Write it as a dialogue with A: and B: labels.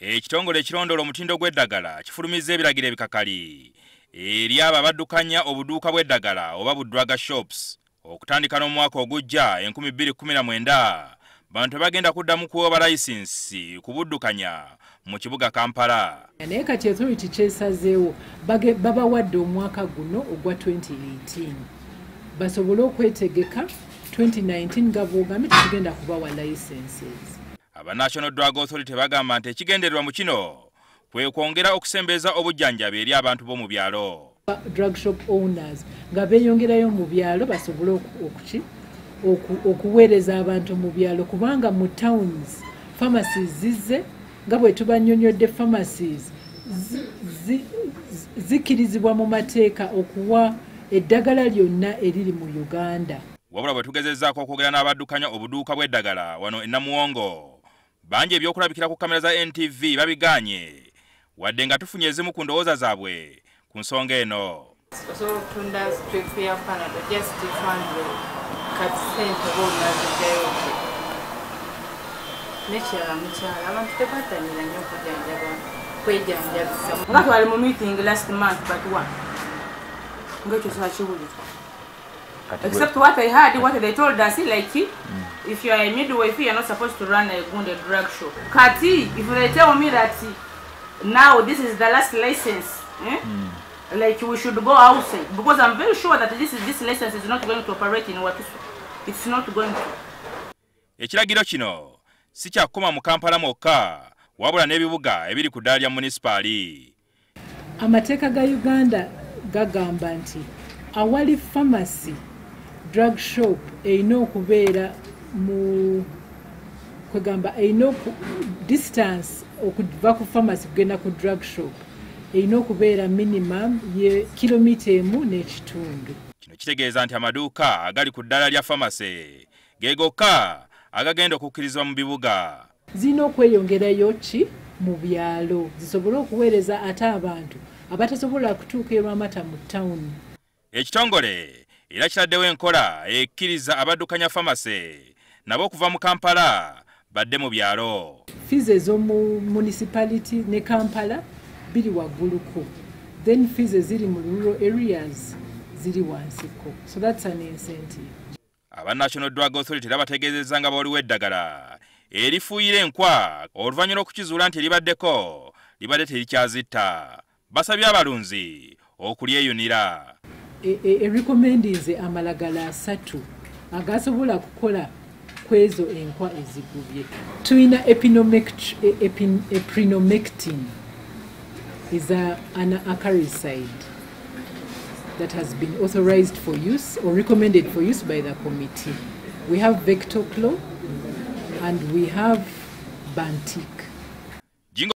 A: Ekitongole ekirondoola omutindo gw'eddagala kifulumizza ebiragiro ebikakali eri abo abaddukanya obudduuka bw'eddagala oba buddwaga shops okutandika n'omwaka ogugya 2019 bantu bagenda kuddamu kuweebwa layisinsi ku buddukanya mu kibuga Kampala.
B: Naye kati authority kyesazeewo babawadde omwaka guno ogwa 2018 basobole okwetegeka 2019 nga bw'ogambye tekigenda kubawa licenses.
A: Aba National Drug Authority bagamba nti ekigendererwa mu kino kwe kwongera okusembeza obujjanjabi eri abantu b'omu byalo.
B: Drug shop owners nga beeyongerayo mu byalo basobole okuweereza abantu mu byalo kubanga mu towns pharmacies zizze nga bwe tubannyonnyodde pharmacies zikirizibwa mu mateeka okuwa eddagala lyonna eriri mu Uganda.
A: Wabula bwe tugezezzaako okwogera n'abaddukanya obudduuka bw'eddagala wano e Namuwongo bangi ebyokulabikira ku kamera za NTV babiganye wadde nga tufunye ezimu ku ndowooza zaabwe ku nsonga eno.
C: Nga twali mu meeting last month but one. Ngekyo sakiwulira. Except what I heard, what they told us, like, if you are a midwife, you are not supposed to run a drug shop. Kati, if they tell me that now this is the last license, like we should go outside, because I'm very sure that this license is not going to operate in what it's not going to.
A: Ekiragiro kino si kyakoma mu Kampala mwokka wabula n'ebibuga ebiri ku ddaala lya munisipaali.
B: Amateeka ga Uganda gagamba nti awali pharmacy drug shop erina okubeera mu kwegamba erina distance okuva ku pharmacy kugenda ku drug shop erina okubeera minimum ye kilomita 1.5.
A: Kino kitegeeza nti amaduuka agali ku ddaala lya pharmacy ge gokka agagenda okukkirizibwa mu bibuga.
B: Zirina okweyongerayo ki mu byalo zisobole okuweereza ate abantu abatasobola kutuuka erwamata mu town.
A: Ekitongole era kitaddewo enkola ekkiriza abaddukanya pharmacy nabo okuva mu Kampala badde mu byalo.
B: Fees ez'omu municipality ne Kampala biri wagguluko, then fees eziri mu rural areas ziri wansiko, so that's an incentive.
A: Aba National Drug Authority bategeezezza nga bawaliwo eddagala erifuuyira enkwa oluvannyuma lw'okukizuula nti eribaddeko libadde terikyazitta. Basabye abalunzi okulyeyunira.
B: Recommendinze amalagala 3 agasobola kukola kwezo enkwa ezigubye. Tulina epinomectin is an acaricide that has been authorized for use or recommended for use by the committee. We have Vectoclo and we have Banti.